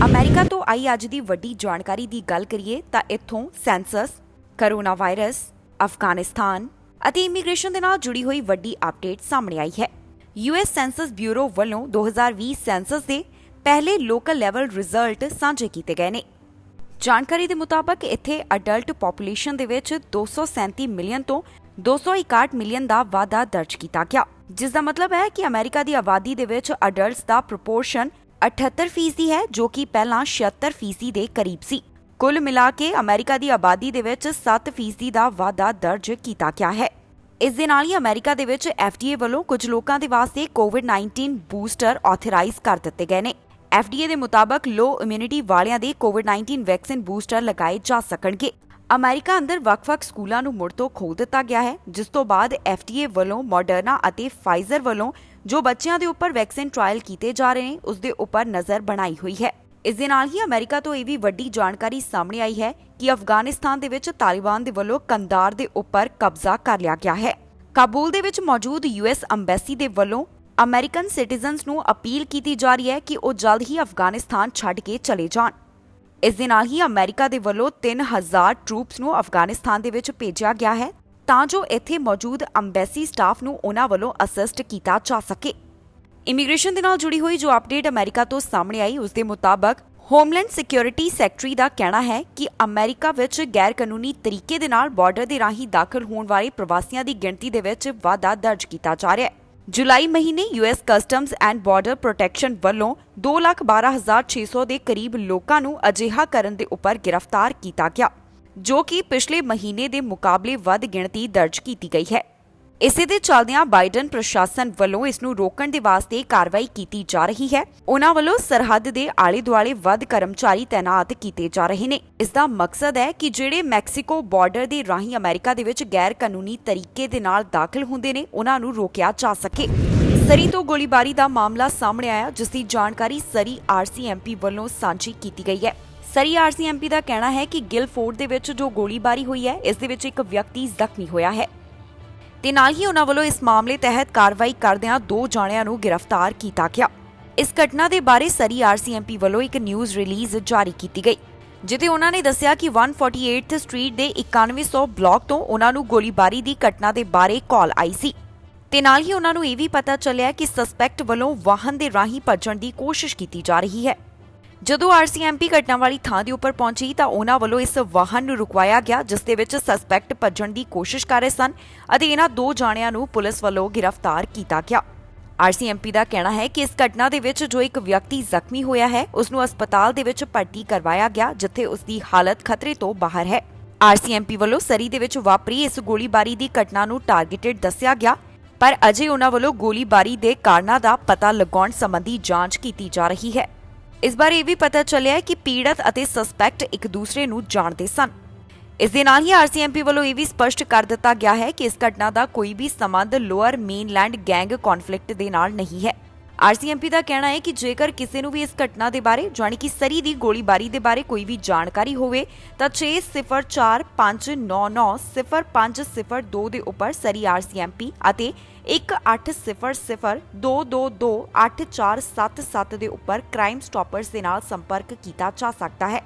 America ਤੋਂ ਆਈ ਅੱਜ ਦੀ ਵੱਡੀ ਜਾਣਕਾਰੀ ਦੀ ਗੱਲ ਕਰੀਏ ਤਾਂ ਇੱਥੋਂ ਸੈਂਸਸ, ਕਰੋਨਾ ਵਾਇਰਸ, ਅਫਗਾਨਿਸਤਾਨ ਅਤੇ ਇਮੀਗ੍ਰੇਸ਼ਨ ਦੇ ਨਾਲ ਜੁੜੀ ਹੋਈ ਵੱਡੀ ਅਪਡੇਟ ਸਾਹਮਣੇ ਆਈ ਹੈ। ਯੂਐਸ ਸੈਂਸਸ ਬਿਊਰੋ ਵੱਲੋਂ 2020 ਸੈਂਸਸ ਦੇ ਪਹਿਲੇ ਲੋਕਲ ਲੈਵਲ ਰਿਜ਼ਲਟ ਸਾਂਝੇ ਕੀਤੇ ਗਏ ਨੇ। ਜਾਣਕਾਰੀ ਦੇ ਮੁਤਾਬਕ ਇੱਥੇ ਅਡਲਟ ਪੋਪੂਲੇਸ਼ਨ ਦੇ ਵਿੱਚ 237 ਮਿਲੀਅਨ ਤੋਂ 261 ਮਿਲੀਅਨ ਦਾ ਵਾਧਾ ਦਰਜ ਕੀਤਾ ਗਿਆ, ਜਿਸ ਦਾ ਮਤਲਬ ਹੈ ਕਿ ਅਮਰੀਕਾ ਦੀ ਆਬਾਦੀ ਦੇ ਵਿੱਚ ਅਡਲਟਸ ਦਾ ਪ੍ਰੋਪੋਰਸ਼ਨ 78% ਹੈ, ਜੋ ਕਿ ਪਹਿਲਾਂ 76% ਦੇ ਕਰੀਬ ਸੀ। ਕੁੱਲ ਮਿਲਾ ਕੇ ਅਮਰੀਕਾ ਦੀ ਆਬਾਦੀ ਦੇ ਵਿੱਚ 7% ਦਾ ਵਾਧਾ ਦਰਜ ਕੀਤਾ ਗਿਆ ਹੈ। ਇਸ ਦੇ ਨਾਲ ਹੀ ਅਮਰੀਕਾ ਦੇ ਵਿੱਚ FDA ਵੱਲੋਂ ਕੁਝ ਲੋਕਾਂ ਦੇ ਵਾਸਤੇ COVID-19 ਬੂਸਟਰ ਆਥੋਰਾਈਜ਼ ਕਰ ਦਿੱਤੇ ਗਏ ਨੇ। FDA ਦੇ ਮੁਤਾਬਕ ਲੋ ਇਮਿਊਨਿਟੀ ਵਾਲਿਆਂ ਦੇ COVID-19 ਵੈਕਸੀਨ ਬੂਸਟਰ ਲਗਾਏ ਜਾ ਸਕਣਗੇ। ਅਮਰੀਕਾ ਅੰਦਰ ਵੱਖ-ਵੱਖ ਸਕੂਲਾਂ ਨੂੰ ਮੁੜ ਤੋਂ ਖੋਲ੍ਹ ਦਿੱਤਾ ਗਿਆ ਹੈ, ਜਿਸ ਤੋਂ ਬਾਅਦ FDA ਵੱਲੋਂ ਮੋਡਰਨਾ ਅਤੇ ਫਾਈਜ਼ਰ ਵੱਲੋਂ ਜੋ ਬੱਚਿਆਂ ਦੇ ਉੱਪਰ ਵੈਕਸੀਨ ਟ੍ਰਾਇਲ ਕੀਤੇ ਜਾ ਰਹੇ ਨੇ, ਉਸ ਦੇ ਉੱਪਰ ਨਜ਼ਰ ਬਣਾਈ ਹੋਈ ਹੈ। ਇਸ ਦੇ ਨਾਲ ਹੀ ਅਮਰੀਕਾ ਤੋਂ ਇਹ ਵੀ ਵੱਡੀ ਜਾਣਕਾਰੀ ਸਾਹਮਣੇ ਆਈ ਹੈ ਕਿ ਅਫਗਾਨਿਸਤਾਨ ਦੇ ਵਿੱਚ ਤਾਲਿਬਾਨ ਦੇ ਵੱਲੋਂ ਕੰਦਾਰ ਦੇ ਉੱਪਰ ਕਬਜ਼ਾ ਕਰ ਲਿਆ ਗਿਆ ਹੈ। ਕਾਬੁਲ ਦੇ ਵਿੱਚ ਮੌਜੂਦ US ਅੰਬੈਸੀ ਦੇ ਵੱਲੋਂ ਅਮਰੀਕਨ ਸਿਟੀਜ਼ਨਸ ਨੂੰ ਅਪੀਲ ਕੀਤੀ ਜਾ ਰਹੀ ਹੈ ਕਿ ਉਹ ਜਲਦ ਹੀ ਅਫਗਾਨਿਸਤਾਨ ਛੱਡ ਕੇ ਚਲੇ ਜਾਣ। ਇਸ ਦੇ ਨਾਲ ਹੀ ਅਮਰੀਕਾ ਦੇ ਵੱਲੋਂ 3000 ਟਰੂਪਸ ਨੂੰ ਅਫਗਾਨਿਸਤਾਨ ਦੇ ਵਿੱਚ ਭੇਜਿਆ ਗਿਆ ਹੈ ਤਾਂ ਜੋ ਇੱਥੇ ਮੌਜੂਦ ਅੰਬੈਸੀ ਸਟਾਫ ਨੂੰ ਉਹਨਾਂ ਵੱਲੋਂ ਅਸਿਸਟ ਕੀਤਾ ਜਾ ਸਕੇ। ਇਮੀਗ੍ਰੇਸ਼ਨ ਦੇ ਨਾਲ ਜੁੜੀ ਹੋਈ ਜੋ ਅਪਡੇਟ ਅਮਰੀਕਾ ਤੋਂ ਸਾਹਮਣੇ ਆਈ, ਉਸ ਦੇ ਮੁਤਾਬਕ ਹੋਮਲੈਂਡ ਸਿਕਿਉਰਿਟੀ ਸੈਕਟਰੀ ਦਾ ਕਹਿਣਾ ਹੈ ਕਿ ਅਮਰੀਕਾ ਵਿੱਚ ਗੈਰ ਕਾਨੂੰਨੀ ਤਰੀਕੇ ਦੇ ਨਾਲ ਬਾਰਡਰ ਦੇ ਰਾਹੀਂ ਦਾਖਲ ਹੋਣ ਵਾਲੇ ਪ੍ਰਵਾਸੀਆਂ ਦੀ ਗਿਣਤੀ ਦੇ ਵਿੱਚ ਵਾਧਾ ਦਰਜ ਕੀਤਾ ਜਾ ਰਿਹਾ ਹੈ। ਜੁਲਾਈ ਮਹੀਨੇ US customs and border protection ਵੱਲੋਂ 2,12,600 ਦੇ ਕਰੀਬ ਲੋਕਾਂ ਨੂੰ ਅਜਿਹਾ ਕਰਨ ਦੇ ਉੱਪਰ ਗ੍ਰਿਫਤਾਰ ਕੀਤਾ ਗਿਆ, ਜੋ ਕਿ ਪਿਛਲੇ ਮਹੀਨੇ ਦੇ ਮੁਕਾਬਲੇ ਵੱਧ ਗਿਣਤੀ ਦਰਜ ਕੀਤੀ ਗਈ ਹੈ। ਇਸੇ ਦੇ ਚੱਲਦਿਆਂ ਬਾਈਡਨ ਪ੍ਰਸ਼ਾਸਨ ਵੱਲੋਂ ਇਸ ਨੂੰ ਰੋਕਣ ਦੇ ਵਾਸਤੇ ਕਾਰਵਾਈ ਕੀਤੀ ਜਾ ਰਹੀ ਹੈ। ਉਹਨਾਂ ਵੱਲੋਂ ਸਰਹੱਦ ਦੇ ਆਲੇ-ਦੁਆਲੇ ਵੱਧ ਕਰਮਚਾਰੀ ਤੈਨਾਤ ਕੀਤੇ ਜਾ ਰਹੇ ਨੇ। ਇਸ ਦਾ ਮਕਸਦ ਹੈ ਕਿ ਜਿਹੜੇ ਮੈਕਸੀਕੋ ਬਾਰਡਰ ਦੇ ਰਾਹੀਂ ਅਮਰੀਕਾ ਦੇ ਵਿੱਚ ਗੈਰ ਕਾਨੂੰਨੀ ਤਰੀਕੇ ਦੇ ਨਾਲ ਦਾਖਲ ਹੁੰਦੇ ਨੇ, ਉਹਨਾਂ ਨੂੰ ਰੋਕਿਆ ਜਾ ਸਕੇ। ਸਰੀ ਤੋਂ ਗੋਲੀਬਾਰੀ ਦਾ ਮਾਮਲਾ ਸਾਹਮਣੇ ਆਇਆ, ਜਿਸ ਦੀ ਜਾਣਕਾਰੀ ਸਰੀ RCMP ਵੱਲੋਂ ਸਾਂਝੀ ਕੀਤੀ ਗਈ ਹੈ। ਸਰੀ RCMP ਦਾ ਕਹਿਣਾ ਹੈ ਕਿ ਗਿਲਫੋਰਡ ਦੇ ਵਿੱਚ ਜੋ ਗੋਲੀਬਾਰੀ ਹੋਈ ਹੈ, ਇਸ ਦੇ ਵਿੱਚ ਇੱਕ ਵਿਅਕਤੀ ਜ਼ਖਮੀ ਹੋਇਆ ਹੈ ਤੇ ਨਾਲ ਹੀ ਉਹਨਾਂ ਵੱਲੋਂ ਇਸ ਮਾਮਲੇ ਤਹਿਤ ਕਾਰਵਾਈ ਕਰਦਿਆਂ 2 ਜਾਣਿਆਂ ਨੂੰ ਗ੍ਰਿਫਤਾਰ ਕੀਤਾ ਗਿਆ। ਇਸ ਘਟਨਾ ਦੇ ਬਾਰੇ ਸਰੀ RCMP ਵੱਲੋਂ ਇੱਕ ਨਿਊਜ਼ ਰਿਲੀਜ਼ ਜਾਰੀ ਕੀਤੀ ਗਈ, ਜਿੱਥੇ ਉਹਨਾਂ ਨੇ ਦੱਸਿਆ ਕਿ 148th ਸਟਰੀਟ ਦੇ 9100 ਬਲਾਕ ਤੋਂ ਉਹਨਾਂ ਨੂੰ ਗੋਲੀਬਾਰੀ ਦੀ ਘਟਨਾ ਦੇ ਬਾਰੇ ਕਾਲ ਆਈ ਸੀ ਤੇ ਨਾਲ ਹੀ ਉਹਨਾਂ ਨੂੰ ਇਹ ਵੀ ਪਤਾ ਚੱਲਿਆ ਕਿ ਸਸਪੈਕਟ ਵੱਲੋਂ ਵਾਹਨ ਦੇ ਰਾਹੀਂ ਭੱਜਣ ਦੀ ਕੋਸ਼ਿਸ਼ ਕੀਤੀ ਜਾ ਰਹੀ ਹੈ। ਜਦੋਂ RCMP ਘਟਨਾ ਵਾਲੀ ਥਾਂ ਦੇ ਉੱਪਰ ਪਹੁੰਚੀ ਤਾਂ ਉਹਨਾਂ ਵੱਲੋਂ ਇਸ ਵਾਹਨ ਨੂੰ ਰੁਕਵਾਇਆ ਗਿਆ, ਜਿਸ ਦੇ ਵਿੱਚ ਸਸਪੈਕਟ ਭੱਜਣ ਦੀ ਕੋਸ਼ਿਸ਼ ਕਰ ਰਹੇ ਸਨ ਅਤੇ ਇਹਨਾਂ 2 ਜਾਣਿਆਂ ਨੂੰ ਪੁਲਿਸ ਵੱਲੋਂ ਗ੍ਰਿਫਤਾਰ ਕੀਤਾ ਗਿਆ। RCMP ਦਾ ਕਹਿਣਾ ਹੈ ਕਿ ਇਸ ਘਟਨਾ ਦੇ ਵਿੱਚ ਜੋ ਇੱਕ ਵਿਅਕਤੀ ਜ਼ਖਮੀ ਹੋਇਆ ਹੈ, ਉਸ ਨੂੰ ਹਸਪਤਾਲ ਦੇ ਵਿੱਚ ਭਰਤੀ ਕਰਵਾਇਆ ਗਿਆ, ਜਿੱਥੇ ਉਸ ਦੀ ਹਾਲਤ ਖਤਰੇ ਤੋਂ ਬਾਹਰ ਹੈ। RCMP ਵੱਲੋਂ ਸਰੀ ਦੇ ਵਿੱਚ ਵਾਪਰੀ ਇਸ ਗੋਲੀਬਾਰੀ ਦੀ ਘਟਨਾ ਨੂੰ ਟਾਰਗੇਟਡ ਦੱਸਿਆ ਗਿਆ, ਪਰ ਅਜੇ ਉਹਨਾਂ ਵੱਲੋਂ ਗੋਲੀਬਾਰੀ ਦੇ ਕਾਰਨਾਂ ਦਾ ਪਤਾ ਲਗਾਉਣ ਸੰਬੰਧੀ ਜਾਂਚ ਕੀਤੀ ਜਾ ਰਹੀ ਹੈ। ਇਸ ਬਾਰੇ ਇਹ ਵੀ ਪਤਾ ਚੱਲਿਆ ਹੈ ਕਿ ਪੀੜਤ ਅਤੇ ਸਸਪੈਕਟ ਇੱਕ ਦੂਸਰੇ ਨੂੰ ਜਾਣਦੇ ਸਨ। ਇਸ ਦੇ ਨਾਲ ਹੀ RCMP ਵੱਲੋਂ ਇਹ ਵੀ ਸਪਸ਼ਟ ਕਰ ਦਿੱਤਾ ਗਿਆ ਹੈ ਕਿ ਇਸ ਘਟਨਾ ਦਾ ਕੋਈ ਵੀ ਸੰਬੰਧ ਲੋਅਰ ਮੇਨਲੈਂਡ ਗੈਂਗ ਕੌਨਫਲਿਕਟ ਦੇ ਨਾਲ ਨਹੀਂ ਹੈ। RCMP ਦਾ ਕਹਿਣਾ ਹੈ ਕਿ ਜੇਕਰ ਕਿਸੇ ਨੂੰ ਵੀ ਇਸ ਘਟਨਾ ਦੇ ਬਾਰੇ, ਜਾਣੀ ਕਿ ਸਰੀ ਦੀ ਗੋਲੀਬਾਰੀ ਦੇ ਬਾਰੇ ਕੋਈ ਵੀ ਜਾਣਕਾਰੀ ਹੋਵੇ ਤਾਂ 6045990502 ਦੇ ਉੱਪਰ ਸਰੀ RCMP ਅਤੇ 180022284777 ਦੇ ਉੱਪਰ ਕ੍ਰਾਈਮ ਸਟਾਪਰਸ ਦੇ ਨਾਲ ਸੰਪਰਕ ਕੀਤਾ ਜਾ ਸਕਦਾ ਹੈ।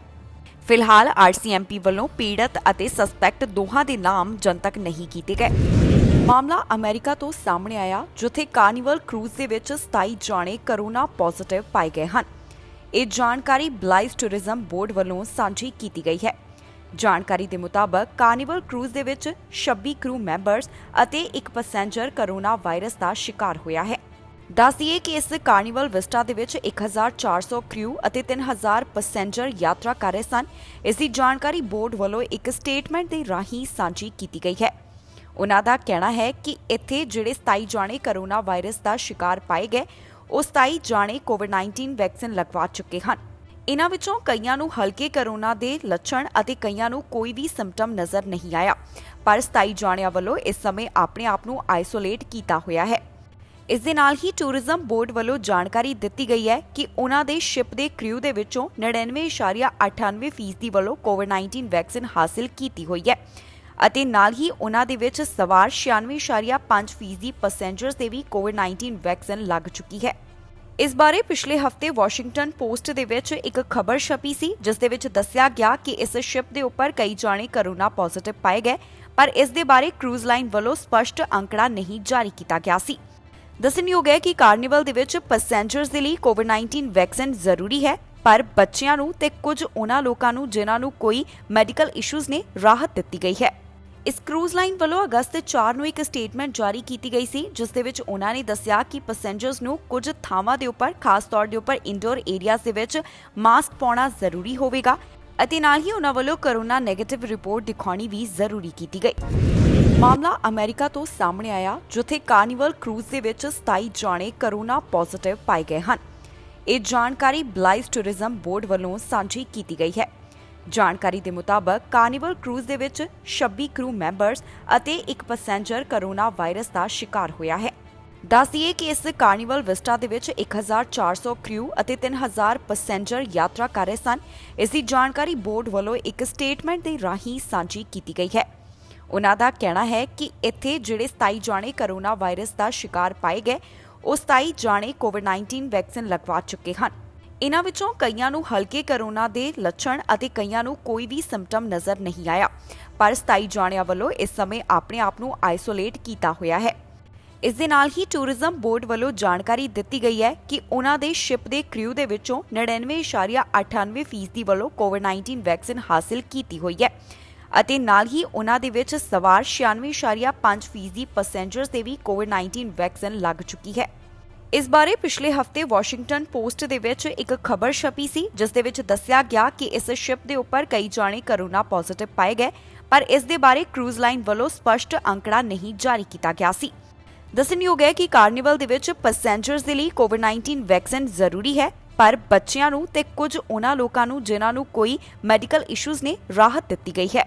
ਫਿਲਹਾਲ RCMP ਵੱਲੋਂ ਪੀੜਤ ਅਤੇ ਸਸਪੈਕਟ ਦੋਹਾਂ ਦੇ ਨਾਮ ਜਨਤਕ ਨਹੀਂ ਕੀਤੇ ਗਏ। ਮਾਮਲਾ ਅਮਰੀਕਾ ਤੋਂ ਸਾਹਮਣੇ ਆਇਆ, ਜਿੱਥੇ ਕਾਰਨੀਵਲ ਕਰੂਜ਼ ਦੇ ਵਿੱਚ 27 ਜਾਣੇ ਕਰੋਨਾ ਪੋਜ਼ਿਟਿਵ ਪਾਏ ਗਏ ਹਨ। ਇਹ ਜਾਣਕਾਰੀ ਬਲਾਈਵ ਟੂਰਿਜ਼ਮ ਬੋਰਡ ਵੱਲੋਂ ਸਾਂਝੀ ਕੀਤੀ ਗਈ ਹੈ। ਜਾਣਕਾਰੀ ਦੇ ਮੁਤਾਬਕ ਕਾਰਨੀਵਲ ਕਰੂਜ਼ ਦੇ ਵਿੱਚ 26 ਕਰੂ ਮੈਂਬਰਸ ਅਤੇ ਇੱਕ ਪੈਸੇਂਜਰ ਕਰੋਨਾ ਵਾਇਰਸ ਦਾ ਸ਼ਿਕਾਰ ਹੋਇਆ ਹੈ। ਦੱਸ ਦਈਏ ਕਿ ਇਸ ਕਾਰਨੀਵਲ ਵਿਸਟਾ ਦੇ ਵਿੱਚ 1400 ਕਰੂ ਅਤੇ 3000 ਪੈਸੇਂਜਰ ਯਾਤਰਾ ਕਰ ਰਹੇ ਸਨ। ਇਸ ਦੀ ਜਾਣਕਾਰੀ ਬੋਰਡ ਵੱਲੋਂ ਇੱਕ ਸਟੇਟਮੈਂਟ ਦੇ ਰਾਹੀਂ ਸਾਂਝੀ ਕੀਤੀ ਗਈ ਹੈ। ਉਹਨਾਂ ਦਾ ਕਹਿਣਾ ਹੈ ਕਿ ਇੱਥੇ ਜਿਹੜੇ 27 ਜਾਣੇ ਕਰੋਨਾ ਵਾਇਰਸ ਦਾ ਸ਼ਿਕਾਰ ਪਾਏ ਗਏ, ਉਹ 27 ਜਾਣੇ COVID-19 ਵੈਕਸੀਨ ਲਗਵਾ ਚੁੱਕੇ ਹਨ। ਇਨ੍ਹਾਂ ਵਿੱਚੋਂ ਕਈਆਂ ਨੂੰ ਹਲਕੇ ਕਰੋਨਾ ਦੇ ਲੱਛਣ ਅਤੇ ਕਈਆਂ ਨੂੰ ਕੋਈ ਵੀ ਸਿੰਪਟਮ ਨਜ਼ਰ ਨਹੀਂ ਆਇਆ, ਪਰ 27 ਜਾਣਿਆਂ ਵੱਲੋਂ ਇਸ ਸਮੇਂ ਆਪਣੇ ਆਪ ਨੂੰ ਆਈਸੋਲੇਟ ਕੀਤਾ ਹੋਇਆ ਹੈ। ਇਸ ਦੇ ਨਾਲ ਹੀ ਟੂਰਿਜ਼ਮ ਬੋਰਡ ਵੱਲੋਂ ਜਾਣਕਾਰੀ ਦਿੱਤੀ ਗਈ ਹੈ ਕਿ ਉਹਨਾਂ ਦੇ ਸ਼ਿਪ ਦੇ ਕ੍ਰਿਊ ਦੇ ਵਿੱਚੋਂ 99.98% ਵੱਲੋਂ COVID-19 ਵੈਕਸੀਨ ਹਾਸਿਲ ਕੀਤੀ ਹੋਈ ਹੈ ਅਤੇ ਨਾਲ ਹੀ ਉਹਨਾਂ ਦੇ ਵਿੱਚ ਸਵਾਰ 96.5% ਪੈਸੇਂਜਰਸ ਦੇ ਵੀ ਕੋਵਿਡ-19 ਵੈਕਸੀਨ ਲੱਗ ਚੁੱਕੀ ਹੈ। ਇਸ ਬਾਰੇ ਪਿਛਲੇ ਹਫਤੇ ਵਾਸ਼ਿੰਗਟਨ ਪੋਸਟ ਦੇ ਵਿੱਚ ਇੱਕ ਖਬਰ ਛਪੀ ਸੀ, ਜਿਸ ਦੇ ਵਿੱਚ ਦੱਸਿਆ ਗਿਆ ਕਿ ਇਸ ਸ਼ਿਪ ਦੇ ਉੱਪਰ ਕਈ ਜਾਣੇ ਕੋਰੋਨਾ ਪੋਜ਼ਿਟਿਵ ਪਾਏ ਗਏ, ਪਰ ਇਸ ਦੇ ਬਾਰੇ ਕਰੂਜ਼ ਲਾਈਨ ਵੱਲੋਂ ਸਪਸ਼ਟ ਅੰਕੜਾ ਨਹੀਂ ਜਾਰੀ ਕੀਤਾ ਗਿਆ ਸੀ। ਦੱਸਣਯੋਗ ਹੈ ਕਿ ਕਾਰਨੀਵਲ ਦੇ ਵਿੱਚ ਪੈਸੇਂਜਰਸ ਦੇ ਲਈ ਕੋਵਿਡ-19 ਵੈਕਸੀਨ ਜ਼ਰੂਰੀ ਹੈ, ਪਰ ਬੱਚਿਆਂ ਨੂੰ ਤੇ ਕੁਝ ਉਹਨਾਂ ਲੋਕਾਂ ਨੂੰ ਜਿਨ੍ਹਾਂ ਨੂੰ ਕੋਈ ਮੈਡੀਕਲ ਇਸ਼ੂਜ਼ ਨੇ ਰਾਹਤ ਦਿੱਤੀ ਗਈ ਹੈ। ਇਸ ਕਰੂਜ਼ ਲਾਈਨ ਵੱਲੋਂ ਅਗਸਤ 4 ਨੂੰ ਇੱਕ ਸਟੇਟਮੈਂਟ ਜਾਰੀ ਕੀਤੀ ਗਈ ਸੀ, ਜਿਸ ਦੇ ਵਿੱਚ ਉਹਨਾਂ ਨੇ ਦੱਸਿਆ ਕਿ ਪੈਸੇਂਜਰਸ ਨੂੰ ਕੁਝ ਥਾਵਾਂ ਦੇ ਉੱਪਰ, ਖਾਸ ਤੌਰ ਦੇ ਉੱਪਰ ਇੰਡੋਰ ਏਰੀਆਜ਼ ਦੇ ਵਿੱਚ ਮਾਸਕ ਪਾਉਣਾ ਜ਼ਰੂਰੀ ਹੋਵੇਗਾ ਅਤੇ ਨਾਲ ਹੀ ਉਹਨਾਂ ਵੱਲੋਂ ਕੋਰੋਨਾ ਨੈਗੇਟਿਵ ਰਿਪੋਰਟ ਦਿਖਾਉਣੀ ਵੀ ਜ਼ਰੂਰੀ ਕੀਤੀ ਗਈ। ਮਾਮਲਾ ਅਮਰੀਕਾ ਤੋਂ ਸਾਹਮਣੇ ਆਇਆ, ਜਿੱਥੇ ਕਾਰਨੀਵਲ ਕਰੂਜ਼ ਦੇ ਵਿੱਚ 27 ਜਾਣੇ ਕੋਰੋਨਾ ਪੋਜ਼ਿਟਿਵ ਪਾਏ ਗਏ ਹਨ। ਇਹ ਜਾਣਕਾਰੀ ਬਲਾਈਜ਼ ਟੂਰਿਜ਼ਮ ਬੋਰਡ ਵੱਲੋਂ ਸਾਂਝੀ ਕੀਤੀ ਗਈ ਹੈ। ਜਾਣਕਾਰੀ ਦੇ ਮੁਤਾਬਕ ਕਾਰਨੀਵਲ ਕਰੂਜ਼ ਦੇ ਵਿੱਚ 26 ਕਰੂ ਮੈਂਬਰਸ ਅਤੇ ਇੱਕ ਪੈਸੇਂਜਰ ਕੋਰੋਨਾ ਵਾਇਰਸ ਦਾ ਸ਼ਿਕਾਰ ਹੋਇਆ ਹੈ। ਦੱਸ ਦਈਏ ਕਿ ਇਸ ਕਾਰਨੀਵਲ ਵਿਸਟਾ ਦੇ ਵਿੱਚ 1400 ਕਰੂ ਅਤੇ 3000 ਪੈਸੇਂਜਰ ਯਾਤਰਾ ਕਰ ਰਹੇ ਸਨ। ਇਸ ਦੀ ਜਾਣਕਾਰੀ ਬੋਰਡ ਵੱਲੋਂ ਇੱਕ ਸਟੇਟਮੈਂਟ ਦੇ ਰਾਹੀਂ ਸਾਂਝੀ ਕੀਤੀ ਗਈ ਹੈ। ਉਹਨਾਂ ਦਾ ਕਹਿਣਾ ਹੈ ਕਿ ਇੱਥੇ ਜਿਹੜੇ 27 ਜਾਣੇ ਕੋਰੋਨਾ ਵਾਇਰਸ ਦਾ ਸ਼ਿਕਾਰ ਪਾਏ ਗਏ, ਉਹ 27 ਜਾਣੇ ਕੋਵਿਡ-19 ਵੈਕਸੀਨ ਲਗਵਾ ਚੁੱਕੇ ਹਨ। ਇਨ੍ਹਾਂ ਵਿੱਚੋਂ ਕਈਆਂ ਨੂੰ ਹਲਕੇ ਕੋਰੋਨਾ ਦੇ ਲੱਛਣ ਅਤੇ ਕਈਆਂ ਨੂੰ ਕੋਈ ਵੀ ਸਿੰਪਟਮ ਨਜ਼ਰ ਨਹੀਂ ਆਇਆ, ਪਰ 27 ਜਾਣਿਆਂ ਵੱਲੋਂ ਇਸ ਸਮੇਂ ਆਪਣੇ ਆਪ ਨੂੰ ਆਈਸੋਲੇਟ ਕੀਤਾ ਹੋਇਆ ਹੈ। ਇਸ ਦੇ ਨਾਲ ਹੀ ਟੂਰਿਜ਼ਮ ਬੋਰਡ ਵੱਲੋਂ ਜਾਣਕਾਰੀ ਦਿੱਤੀ ਗਈ ਹੈ ਕਿ ਉਹਨਾਂ ਦੇ ਸ਼ਿਪ ਦੇ ਕ੍ਰਿਊ ਦੇ ਵਿੱਚੋਂ 99.98% ਵੱਲੋਂ ਕੋਵਿਡ-19 ਵੈਕਸੀਨ ਹਾਸਲ ਕੀਤੀ ਹੋਈ ਹੈ ਅਤੇ ਨਾਲ ਹੀ ਉਹਨਾਂ ਦੇ ਵਿੱਚ ਸਵਾਰ 96.5% ਪੈਸੇਂਜਰਸ ਦੇ ਵੀ ਕੋਵਿਡ-19 ਵੈਕਸੀਨ ਲੱਗ ਚੁੱਕੀ ਹੈ। ਇਸ ਬਾਰੇ ਪਿਛਲੇ ਹਫਤੇ ਵਾਸ਼ਿੰਗਟਨ ਪੋਸਟ ਦੇ ਵਿੱਚ ਇੱਕ ਖਬਰ ਛਪੀ ਸੀ, ਜਿਸ ਦੇ ਵਿੱਚ ਦੱਸਿਆ ਗਿਆ ਕਿ ਇਸ ਸ਼ਿਪ ਦੇ ਉੱਪਰ ਕਈ ਜਾਣੇ ਕੋਰੋਨਾ ਪੋਜ਼ਿਟਿਵ ਪਾਏ ਗਏ, ਪਰ ਇਸ ਦੇ ਬਾਰੇ ਕਰੂਜ਼ ਲਾਈਨ ਵੱਲੋਂ ਸਪਸ਼ਟ ਅੰਕੜਾ ਨਹੀਂ ਜਾਰੀ ਕੀਤਾ ਗਿਆ ਸੀ। ਦੱਸਣਯੋਗ ਹੈ ਕਿ ਕਾਰਨੀਵਲ ਦੇ ਵਿੱਚ ਪੈਸੇਂਜਰਸ ਦੇ ਲਈ ਕੋਵਿਡ-19 ਵੈਕਸੀਨ ਜ਼ਰੂਰੀ ਹੈ, ਪਰ ਬੱਚਿਆਂ ਨੂੰ ਤੇ ਕੁਝ ਉਹਨਾਂ ਲੋਕਾਂ ਨੂੰ ਜਿਨ੍ਹਾਂ ਨੂੰ ਕੋਈ ਮੈਡੀਕਲ ਇਸ਼ੂਜ਼ ਨੇ ਰਾਹਤ ਦਿੱਤੀ ਗਈ ਹੈ।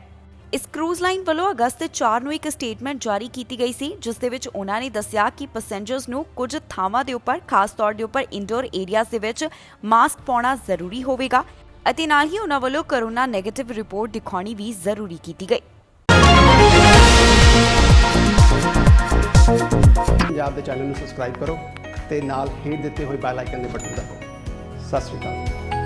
ਇਸ ਕਰੂਜ਼ ਲਾਈਨ ਵੱਲੋਂ ਅਗਸਤ 4 ਨੂੰ ਇੱਕ ਸਟੇਟਮੈਂਟ ਜਾਰੀ ਕੀਤੀ ਗਈ ਸੀ, ਜਿਸ ਦੇ ਵਿੱਚ ਉਹਨਾਂ ਨੇ ਦੱਸਿਆ ਕਿ ਪੈਸੇਂਜਰਸ ਨੂੰ ਕੁਝ ਥਾਵਾਂ ਦੇ ਉੱਪਰ, ਖਾਸ ਤੌਰ ਦੇ ਉੱਪਰ ਇੰਡੋਰ ਏਰੀਆਜ਼ ਦੇ ਵਿੱਚ ਮਾਸਕ ਪਾਉਣਾ ਜ਼ਰੂਰੀ ਹੋਵੇਗਾ ਅਤੇ ਨਾਲ ਹੀ ਉਹਨਾਂ ਵੱਲੋਂ ਕੋਰੋਨਾ ਨੈਗੇਟਿਵ ਰਿਪੋਰਟ ਦਿਖਾਉਣੀ ਵੀ ਜ਼ਰੂਰੀ ਕੀਤੀ ਗਈ। ਪੰਜਾਬ ਦੇ ਚੈਨਲ ਨੂੰ ਸਬਸਕ੍ਰਾਈਬ ਕਰੋ ਤੇ ਨਾਲ ਹੇਠ ਦਿੱਤੇ ਹੋਏ ਬੈਲ ਆਈਕਨ ਦੇ ਬਟਨ ਦਬਾਓ। ਸਤਿ ਸ਼੍ਰੀ ਅਕਾਲ।